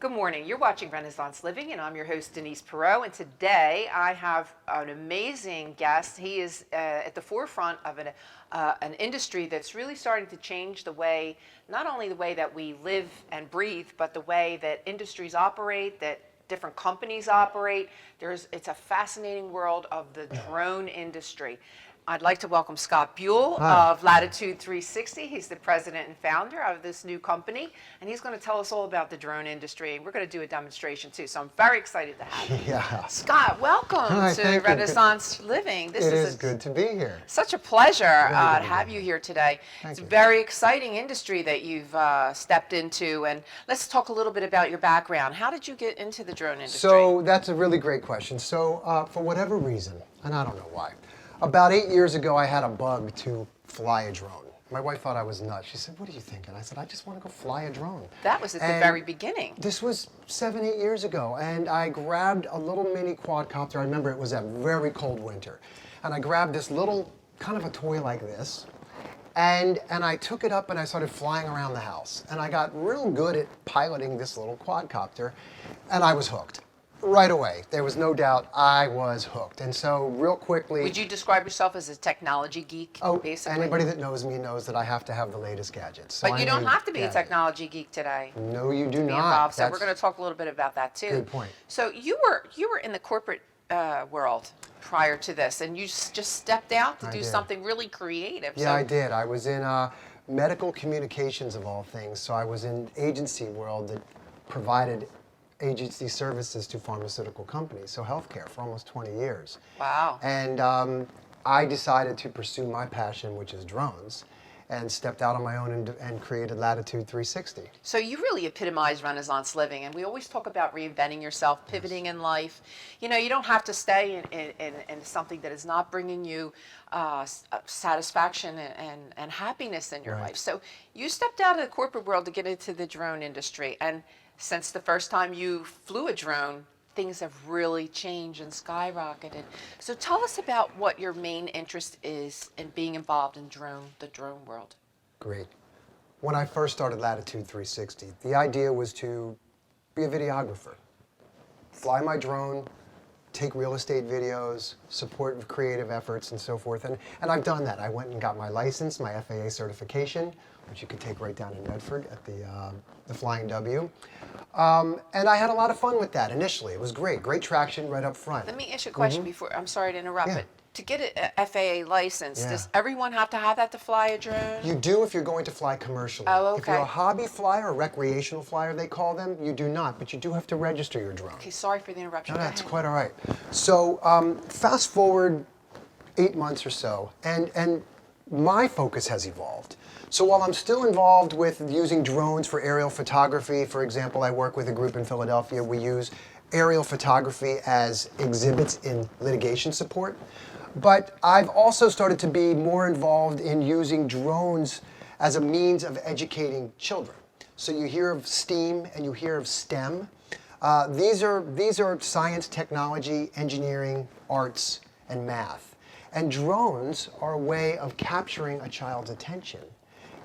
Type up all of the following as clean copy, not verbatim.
Good morning. You're watching Renaissance Living, and I'm your host, Denise Perot. And today I have an amazing guest. He is at the forefront of an industry that's really starting to change the way, not only the way that we live and breathe, but the way that industries operate, that different companies operate. It's a fascinating world of the drone industry. I'd like to welcome Scott Buell of Latitude 360. He's the president and founder of this new company, and he's going to tell us all about the drone industry. And we're going to do a demonstration too, so I'm very excited to have you. Yeah. Scott, welcome to Renaissance Living. This is good to be here. Such a pleasure to have you here today. It's a very exciting industry that you've stepped into, and let's talk a little bit about your background. How did you get into the drone industry? So that's a really great question. So for whatever reason, and I don't know why, about 8 years ago, I had a bug to fly a drone. My wife thought I was nuts. She said, "What are you thinking?" I said, "I just want to go fly a drone." That was at the very beginning. This was 7, 8 years ago, and I grabbed a little mini quadcopter. I remember it was a very cold winter, and I grabbed this little, kind of a toy like this, and I took it up and I started flying around the house, and I got real good at piloting this little quadcopter, and I was hooked. Right away. There was no doubt I was hooked. And so real quickly... Would you describe yourself as a technology geek, basically? Anybody that knows me knows that I have to have the latest gadgets. So but you don't have to be a technology geek today. No, you do not. So we're going to talk a little bit about that too. Good point. So you were in the corporate world prior to this, and you just stepped out to do something really creative. Yeah, I did. I was in medical communications of all things. So I was in agency world that provided agency services to pharmaceutical companies, so healthcare for almost 20 years. Wow. And I decided to pursue my passion, which is drones, and stepped out on my own and created Latitude 360. So you really epitomize Renaissance living, and we always talk about reinventing yourself, pivoting in life. You know, you don't have to stay in something that is not bringing you satisfaction and happiness in your life. So you stepped out of the corporate world to get into the drone industry, and since the first time you flew a drone, things have really changed and skyrocketed. So tell us about what your main interest is in being involved in the drone world. Great. When I first started Latitude 360, the idea was to be a videographer. Fly my drone, take real estate videos, support creative efforts and so forth. And I've done that. I went and got my license, my FAA certification, which you could take right down in Medford at the Flying W. And I had a lot of fun with that initially. It was great traction right up front. Let me ask you a question before, I'm sorry to interrupt, but to get an FAA license, does everyone have to have that to fly a drone? You do if you're going to fly commercially. Oh, okay. If you're a hobby flyer, a recreational flyer they call them, you do not, but you do have to register your drone. Okay, sorry for the interruption. No, that's quite all right. So fast forward 8 months or so, and my focus has evolved. So while I'm still involved with using drones for aerial photography, for example, I work with a group in Philadelphia. We use aerial photography as exhibits in litigation support. But I've also started to be more involved in using drones as a means of educating children. So you hear of STEAM and you hear of STEM. These are science, technology, engineering, arts, and math. And drones are a way of capturing a child's attention,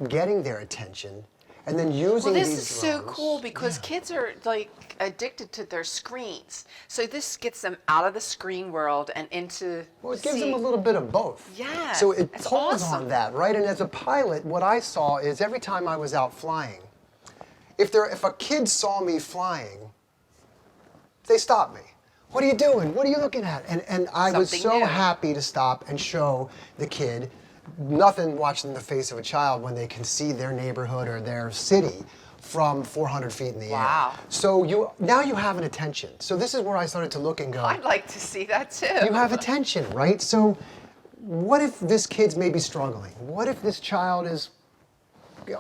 getting their attention, and then using these drones. This is so cool because kids are like addicted to their screens. So this gets them out of the screen world and into... Well, it gives them a little bit of both. Yeah. So it pulls on that, right? And as a pilot, what I saw is every time I was out flying, if a kid saw me flying, they stopped me. What are you doing? What are you looking at? And I was so happy to stop and show the kid nothing watching the face of a child when they can see their neighborhood or their city from 400 feet in the air. So now you have an attention. So this is where I started to look and go, I'd like to see that too. You have attention, right? So what if this kid's maybe struggling? What if this child is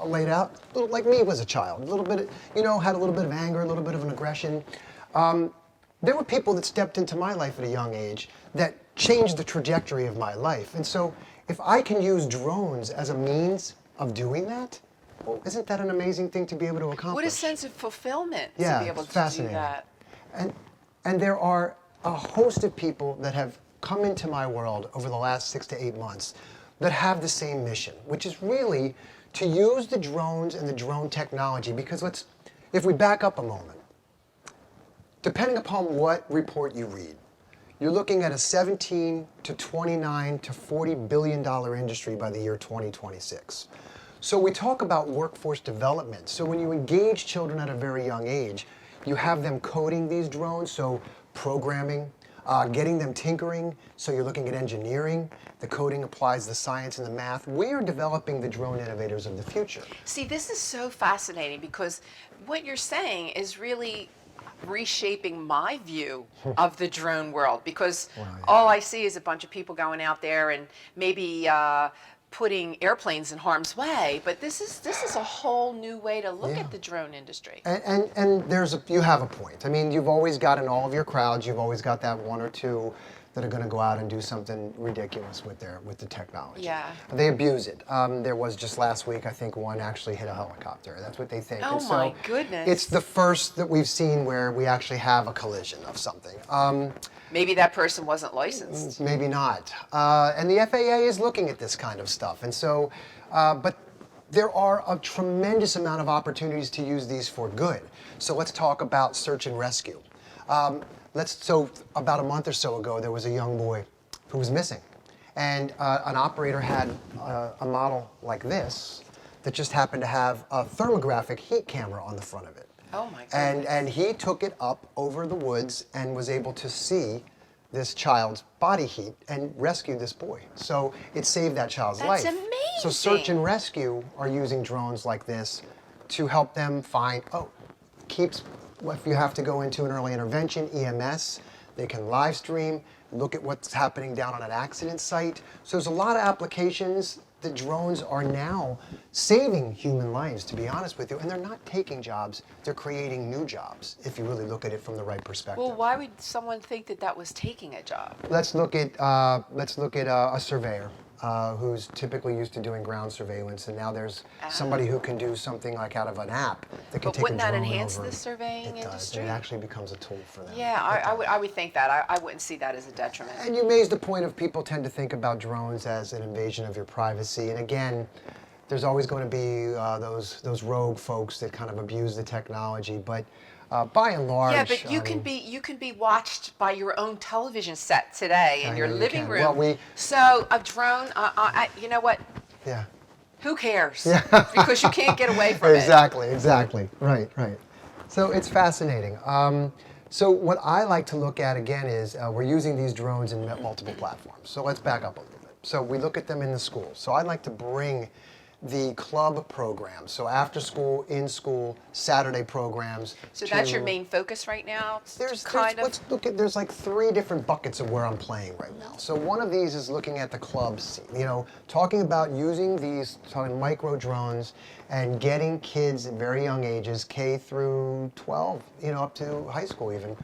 laid out, a little like me was a child, a little bit, had a little bit of anger, a little bit of an aggression. There were people that stepped into my life at a young age that changed the trajectory of my life. And so if I can use drones as a means of doing that, well, isn't that an amazing thing to be able to accomplish? What a sense of fulfillment to be able to do that. And there are a host of people that have come into my world over the last 6 to 8 months that have the same mission, which is really to use the drones and the drone technology. Because if we back up a moment, depending upon what report you read, you're looking at a 17 to 29 to $40 billion industry by the year 2026. So we talk about workforce development. So when you engage children at a very young age, you have them coding these drones, so programming, getting them tinkering, so you're looking at engineering. The coding applies the science and the math. We are developing the drone innovators of the future. See, this is so fascinating because what you're saying is really reshaping my view of the drone world, because all I see is a bunch of people going out there and maybe putting airplanes in harm's way, but this is a whole new way to look at the drone industry. And you have a point. I mean, you've always got in all of your crowds, you've always got that one or two that are going to go out and do something ridiculous with the technology. Yeah. They abuse it. There was just last week, I think one actually hit a helicopter. That's what they think. Oh, and so my goodness. It's the first that we've seen where we actually have a collision of something. Maybe that person wasn't licensed. Maybe not. And the FAA is looking at this kind of stuff. And so, but there are a tremendous amount of opportunities to use these for good. So let's talk about search and rescue. So about a month or so ago, there was a young boy who was missing. And an operator had a model like this that just happened to have a thermographic heat camera on the front of it. Oh my goodness. And he took it up over the woods and was able to see this child's body heat and rescued this boy. So it saved that child's life. That's amazing. So search and rescue are using drones like this to help them find, if you have to go into an early intervention, EMS, they can live stream, look at what's happening down on an accident site. So there's a lot of applications that drones are now saving human lives, to be honest with you, and they're not taking jobs, they're creating new jobs, if you really look at it from the right perspective. Well, why would someone think that that was taking a job? Let's look at a surveyor who's typically used to doing ground surveillance, and now there's somebody who can do something like out of an app that can But take a wouldn't that drone enhance over. the surveying It does. industry? It actually becomes a tool for them. Yeah, I would think that. I wouldn't see that as a detriment. And you raised the point of people tend to think about drones as an invasion of your privacy. And again, there's always going to be those rogue folks that kind of abuse the technology. But by and large, Yeah, but you can be watched by your own television set today in your living room. Well, so a drone, you know what? Yeah. Who cares? Because you can't get away from it. Exactly. Right. So it's fascinating. So what I like to look at again is we're using these drones in multiple platforms. So let's back up a little bit. So we look at them in the schools. So I like to bring the club programs, so after school, in school, Saturday programs. So that's your main focus right now? Let's look at, there's like 3 different buckets of where I'm playing right now. So one of these is looking at the club scene, talking about using these micro drones and getting kids at very young ages, K through 12, up to high school even,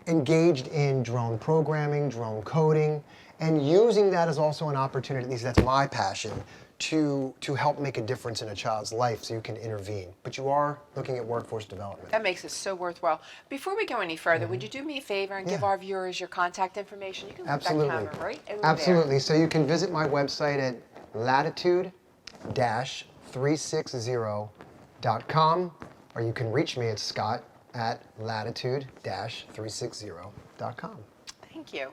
engaged in drone programming, drone coding, and using that as also an opportunity, at least that's my passion, to help make a difference in a child's life so you can intervene. But you are looking at workforce development. That makes it so worthwhile. Before we go any further, would you do me a favor and give our viewers your contact information? You can put that camera right over Absolutely. there. So you can visit my website at latitude-360.com, or you can reach me at scott@latitude-360.com. Thank you.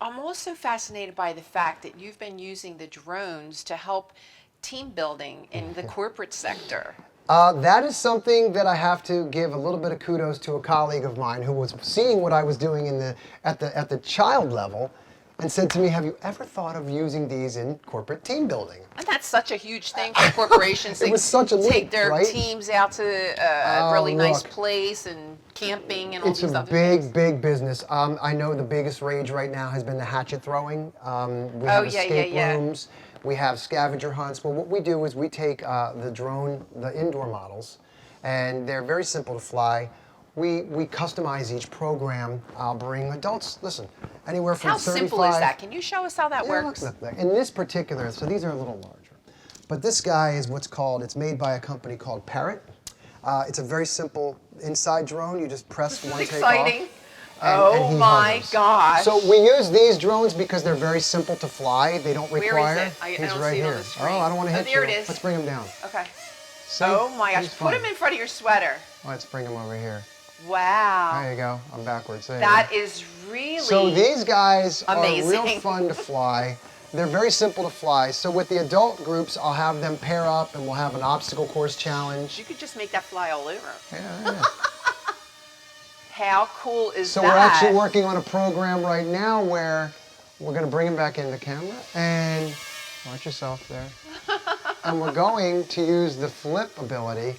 I'm also fascinated by the fact that you've been using the drones to help team building in the corporate sector. That is something that I have to give a little bit of kudos to a colleague of mine who was seeing what I was doing at the child level and said to me, have you ever thought of using these in corporate team building? And that's such a huge thing for corporations. It was such a leap, take their right? teams out to a really nice place and camping and all these other things. It's a big business. I know the biggest rage right now has been the hatchet throwing. We have escape rooms. We have scavenger hunts. Well, what we do is we take the indoor models, and they're very simple to fly. We customize each program. I'll bring adults, listen, anywhere from 35. How simple is that? Can you show us how that works? Look. In this particular, so these are a little larger. But this guy is it's made by a company called Parrot. It's a very simple inside drone. You just press one takeoff. Exciting. Oh my gosh. So we use these drones because they're very simple to fly. They don't require. Where is it? He's don't right see it here. on the screen. Oh, I don't want to hit there you. it is. Let's bring him down. Okay. See? Oh my gosh. He's Put fine. him in front of your sweater. Let's bring him over here. Wow. There you go. I'm backwards. There you That go. is really So these guys amazing. are real fun to fly. They're very simple to fly. So with the adult groups, I'll have them pair up and we'll have an obstacle course challenge. You could just make that fly all over. Yeah. How cool is So that? we're actually working on a program right now where we're going to bring him back in the camera and watch yourself there. And we're going to use the flip ability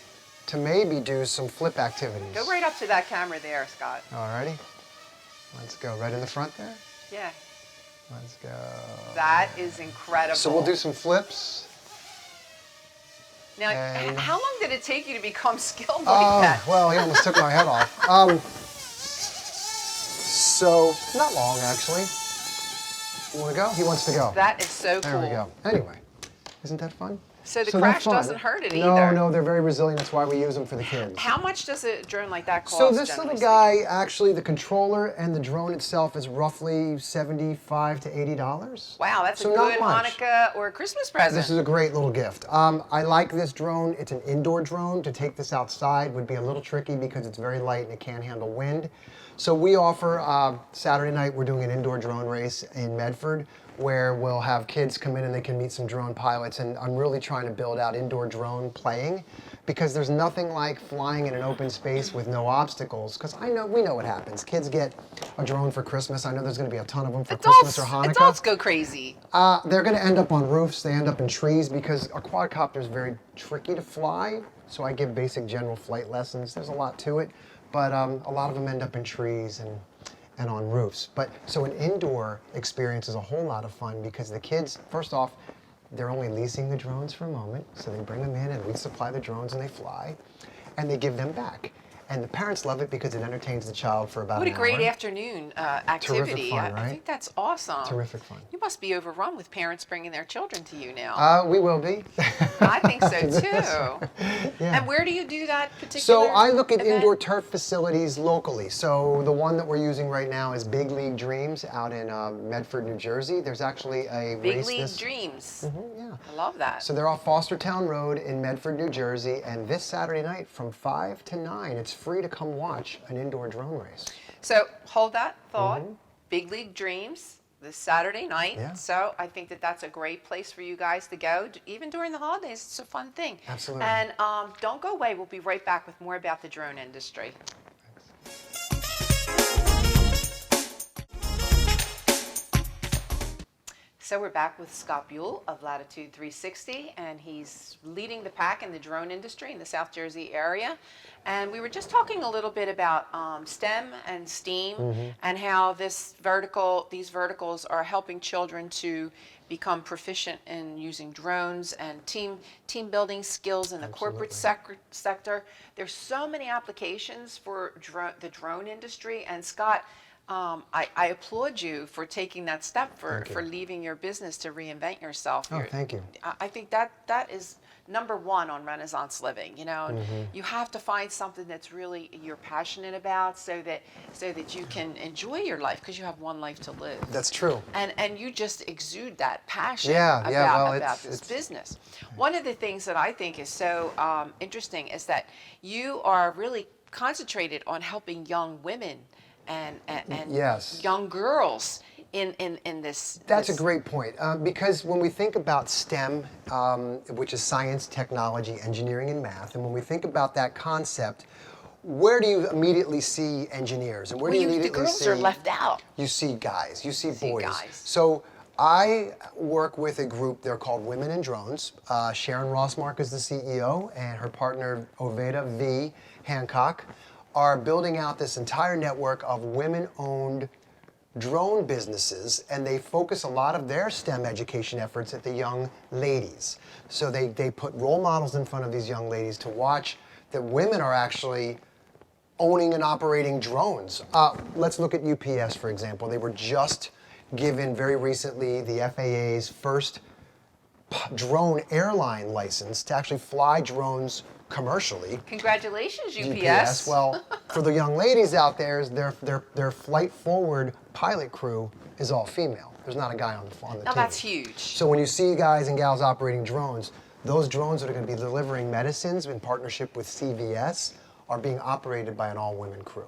to maybe do some flip activities. Go right up to that camera there, Scott. Alrighty. Let's go. Right in the front there. Yeah. Let's go. That is incredible. So we'll do some flips. Now, and- how long did it take you to become skilled like that? Well, he almost took my head off. So, not long, actually. You want to go? He wants to go. That is so cool. There we go. Anyway, isn't that fun? So the they're crash fun. doesn't hurt it No, either. no, they're very resilient. That's why we use them for the kids. How much does a drone like that cost? So this generally little speaking? guy, actually, the controller and the drone itself is roughly $75 to $80. Wow, that's so a not good much. Hanukkah or a Christmas present. This is a great little gift. I like this drone. It's an indoor drone. To take this outside would be a little tricky because it's very light and it can't handle wind. So we offer, Saturday night, we're doing an indoor drone race in Medford where we'll have kids come in and they can meet some drone pilots. And I'm really trying to build out indoor drone playing because there's nothing like flying in an open space with no obstacles. Because we know what happens. Kids get a drone for Christmas. I know there's going to be a ton of them for Christmas or Hanukkah. Adults go crazy. They're going to end up on roofs. They end up in trees because a quadcopter is very tricky to fly. So I give basic general flight lessons. There's a lot to it, but a lot of them end up in trees and on roofs. But so an indoor experience is a whole lot of fun because the kids, first off, they're only leasing the drones for a moment. So they bring them in and we supply the drones and they fly and they give them back. And the parents love it because it entertains the child for about What a an great hour. afternoon activity. fun, I right? think that's awesome. Terrific fun. You must be overrun with parents bringing their children to you now. We will be. I think so too. Yeah. And where do you do that particular So I look at event? indoor turf facilities locally. So the one that we're using right now is Big League Dreams out in Medford, New Jersey. There's actually a Big race League Dreams. Yeah. I love that. So they're off Fostertown Road in Medford, New Jersey, and this Saturday night from 5 to 9, it's free to come watch an indoor drone race. So hold that thought. Big League Dreams this Saturday night. Yeah. So I think that that's a great place for you guys to go. Even during the holidays, it's a fun thing. Absolutely. And don't go away. We'll be right back with more about the drone industry. So we're back with Scott Buell of Latitude 360, and he's leading the pack in the drone industry in the South Jersey area. And we were just talking a little bit about STEM and STEAM and how these verticals are helping children to become proficient in using drones and team building skills in the corporate sector. There's so many applications for the drone industry, and Scott, I applaud you for taking that step for leaving your business to reinvent yourself. Oh, thank you. I think that is number one on Renaissance living. You know, you have to find something that's really you're passionate about, so that you can enjoy your life because you have one life to live. That's true. And you just exude that passion about this business. One of the things that I think is so interesting is that you are really concentrated on helping young women and Yes. young girls in this. That's a great point because when we think about STEM, which is science, technology, engineering, and math, and when we think about that concept, where do you immediately see engineers, and where do you immediately the girls see? are left out. You see guys, you see boys. guys. So I work with a group. They're called Women in Drones. Sharon Rossmark is the CEO, and her partner Oveda V. Hancock are building out this entire network of women-owned drone businesses, and they focus a lot of their STEM education efforts at the young ladies. So they put role models in front of these young ladies to watch that women are actually owning and operating drones. Let's look at UPS, for example. They were just given very recently the FAA's first drone airline license to actually fly drones commercially. Congratulations, UPS. Well, for the young ladies out there, their flight forward pilot crew is all female. There's not a guy on the team. Now that's huge. So when you see guys and gals operating drones, those drones that are going to be delivering medicines in partnership with CVS are being operated by an all-women crew.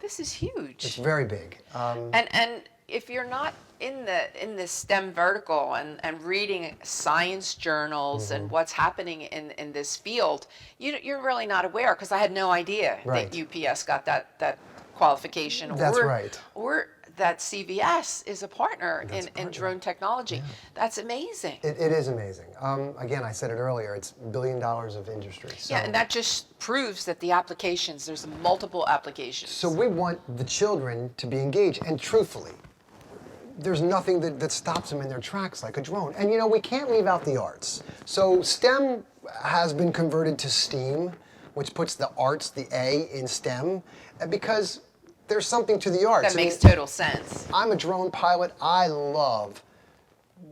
This is huge. It's very big. And if you're not in the STEM vertical and reading science journals and what's happening in this field, you're really not aware, because I had no idea Right. that UPS got that qualification. That's or, right. Or that CVS is a partner in drone technology. Yeah. That's amazing. It is amazing. Again, I said it earlier, it's $1 billion of industry. So, Yeah, and that just proves that the applications, there's multiple applications. so we want the children to be engaged, and truthfully, there's nothing that stops them in their tracks like a drone. And you know, we can't leave out the arts. So STEM has been converted to STEAM, which puts the arts, the A, in STEM, because there's something to the arts. That makes total sense. I'm a drone pilot. I love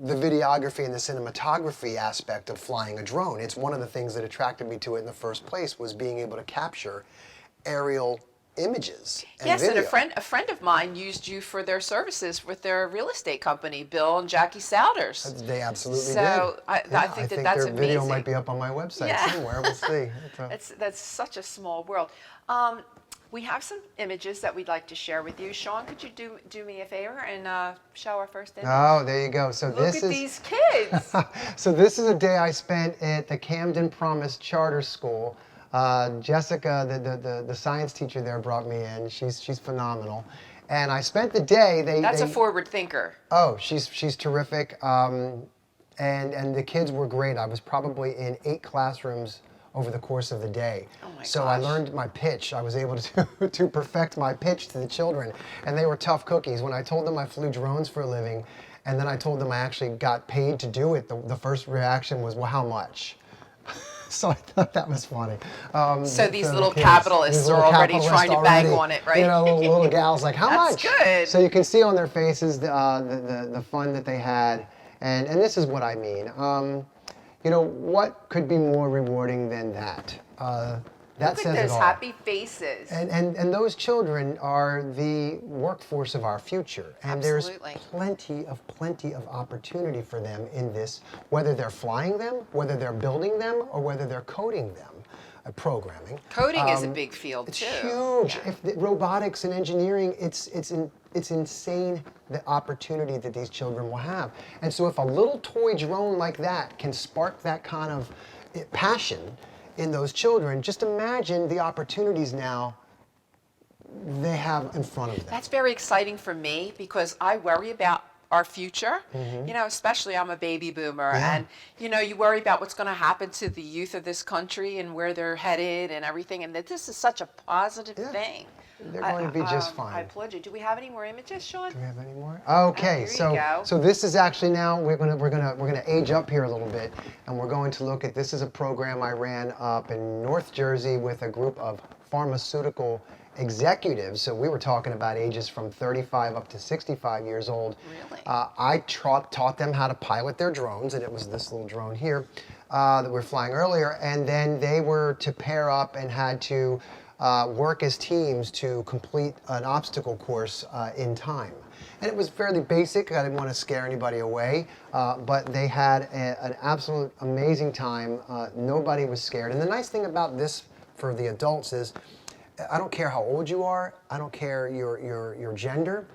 the videography and the cinematography aspect of flying a drone. It's one of the things that attracted me to it in the first place, was being able to capture aerial images and Yes, video. and a friend of mine used you for their services with their real estate company, Bill and Jackie Souders. They absolutely did. So I Yeah, think their that's video amazing. might be up on my website Yeah. somewhere. We'll see. That's such a small world. We have some images that we'd like to share with you. Sean, could you do me a favor and show our first image? Oh, there you go. So Look this at is these kids. so this is a day I spent at the Camden Promise Charter School. Jessica, the science teacher there, brought me in. She's phenomenal, and I spent the day. That's a forward thinker. Oh, she's terrific, and the kids were great. I was probably in 8 classrooms over the course of the day. Oh my so I gosh. learned my pitch. I was able to perfect my pitch to the children, and they were tough cookies. When I told them I flew drones for a living, and then I told them I actually got paid to do it, the first reaction was, well, how much? So I thought that was funny. So these the little kids, capitalists these little are already capitalists trying to bang already, on it, right? You know, little gals like, how That's much? good. So you can see on their faces the fun that they had, and this is what I mean. You know, what could be more rewarding than that? That Look says at it those all. happy faces. And those children are the workforce of our future. And Absolutely. there's plenty of opportunity for them in this, whether they're flying them, whether they're building them, or whether they're coding them, programming. Coding is a big field It's too. huge. Yeah. If the robotics and engineering, it's insane the opportunity that these children will have. And so if a little toy drone like that can spark that kind of passion in those children, just imagine the opportunities now they have in front of them. That's very exciting for me, because I worry about our future. You know, especially I'm a baby boomer, Yeah. and you know, you worry about what's going to happen to the youth of this country and where they're headed and everything, and that this is such a positive Yeah. thing. They're going to be just I fine. applaud you. Do we have any more images, Sean? Do we have any more? Okay, here you so go. this is actually now we're gonna age up here a little bit, and we're going to look at, this is a program I ran up in North Jersey with a group of pharmaceutical executives. So we were talking about ages from 35 up to 65 years old. Really? I taught them how to pilot their drones, and it was this little drone here that we were flying earlier, and then they were to pair up and had to work as teams to complete an obstacle course in time. And it was fairly basic. I didn't want to scare anybody away, but they had an absolute amazing time. Nobody was scared. And the nice thing about this for the adults is, I don't care how old you are, I don't care your gender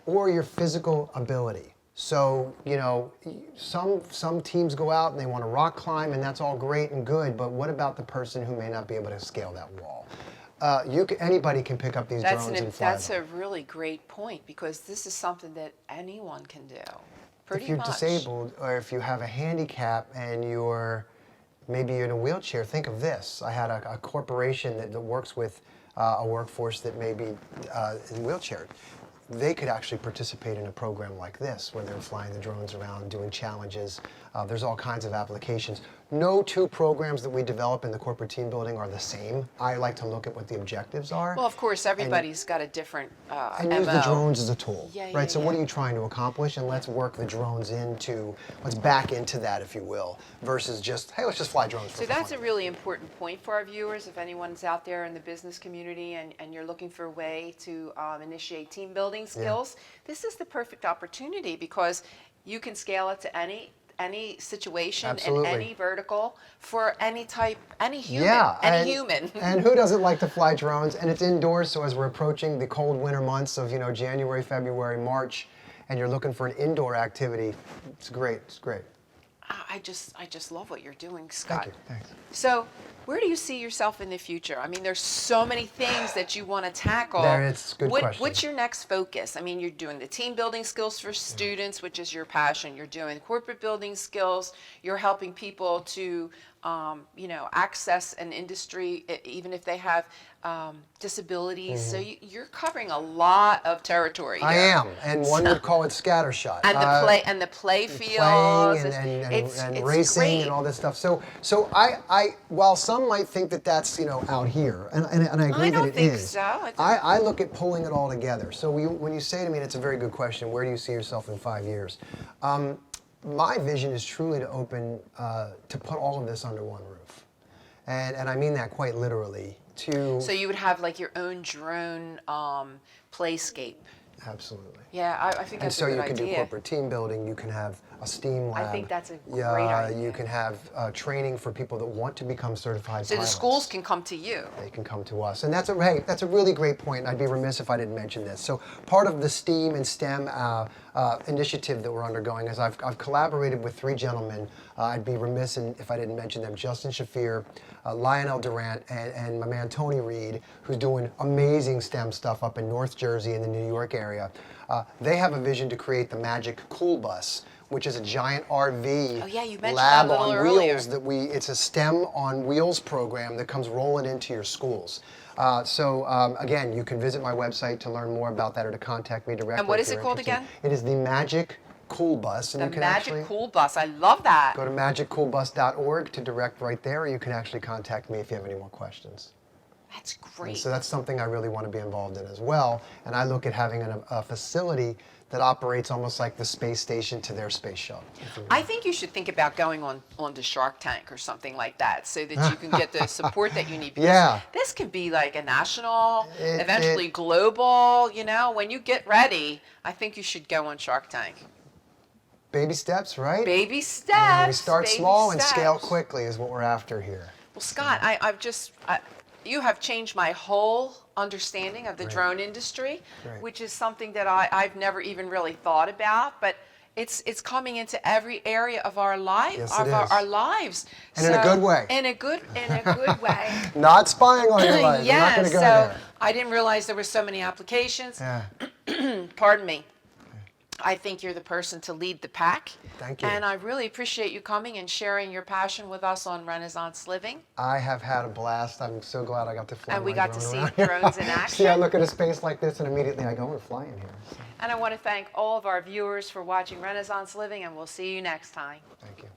or your physical ability. So, you know, some teams go out and they want to rock climb, and that's all great and good, but what about the person who may not be able to scale that wall? Anybody can pick up these drones and fly That's them. a really great point, because this is something that anyone can do. Pretty If you're much. disabled, or if you have a handicap and maybe you're in a wheelchair, think of this. I had a corporation that works with a workforce that may be in wheelchair. They could actually participate in a program like this, where they're flying the drones around, doing challenges. There's all kinds of applications. No two programs that we develop in the corporate team building are the same. I like to look at what the objectives are. Well, of course, everybody's got a different And use the MO. drones as a tool, Yeah, right? yeah, So what yeah. are you trying to accomplish? And let's work the drones let's back into that, if you will, versus just, hey, let's just fly drones for So that's fun. a really important point for our viewers. If anyone's out there in the business community and you're looking for a way to initiate team building skills, this is the perfect opportunity, because you can scale it to any situation Absolutely. in any vertical for any type, any human, Yeah, any human. And who doesn't like to fly drones? And it's indoors, so as we're approaching the cold winter months of January, February, March, and you're looking for an indoor activity, it's great. It's great. I just love what you're doing, Scott. Thank you. Thanks. So, where do you see yourself in the future? I mean, there's so many things that you want to tackle. It's a good question. What's your next focus? I mean, you're doing the team building skills for students, which is your passion. You're doing corporate building skills. You're helping people to, access an industry, even if they have disabilities. So you're covering a lot of territory here. I am, and one would call it scattershot. And the play fields, and it's racing great. and all this stuff. So I while some might think that that's out here, and I agree that it think is. so. I look at pulling it all together. So when you say to me, and it's a very good question, where do you see yourself in 5 years? My vision is truly to open, to put all of this under one roof, and I mean that quite literally. So you would have like your own drone playscape. Absolutely. Yeah, I think that's a good idea. And so you can do corporate team building, you can have a STEAM lab. I think that's a great idea. You can have training for people that want to become certified So pilots. the schools can come to you. They can come to us. And that's a really great point, and I'd be remiss if I didn't mention this. So part of the STEAM and STEM initiative that we're undergoing is I've collaborated with 3 gentlemen. I'd be remiss if I didn't mention them: Justin Shafir, Lionel Durant, and my man Tony Reed, who's doing amazing STEM stuff up in North Jersey and the New York area. They have a vision to create the Magic Cool Bus, which is a giant RV lab on wheels it's a STEM on Wheels program that comes rolling into your schools. Again, you can visit my website to learn more about that or to contact me directly. And what is it called again? It is the Magic Cool Bus. And the you can Magic Cool Bus. I love that. Go to magiccoolbus.org to direct right there, or you can actually contact me if you have any more questions. That's great. And so that's something I really want to be involved in as well. And I look at having a facility that operates almost like the space station to their space shuttle. I think you should think about going on to Shark Tank or something like that, so that you can get the support that you need. Because this could be like a national, eventually global. When you get ready, I think you should go on Shark Tank. Baby steps, right? Baby steps. We start small and scale quickly is what we're after here. Well, Scott, you have changed my whole understanding of the drone industry, which is something that I've never even really thought about, but it's coming into every area of our life, Yes, our lives. And in a good way. In a good way. Not spying on your life. Yeah, We're not going to go there. I didn't realize there were so many applications. Yeah. Pardon me. I think you're the person to lead the pack. Thank you. And I really appreciate you coming and sharing your passion with us on Renaissance Living. I have had a blast. I'm so glad I got to fly. And we got to see around. drones in action. See, I look at a space like this and immediately I go and fly in here. So. And I want to thank all of our viewers for watching Renaissance Living, and we'll see you next time. Thank you.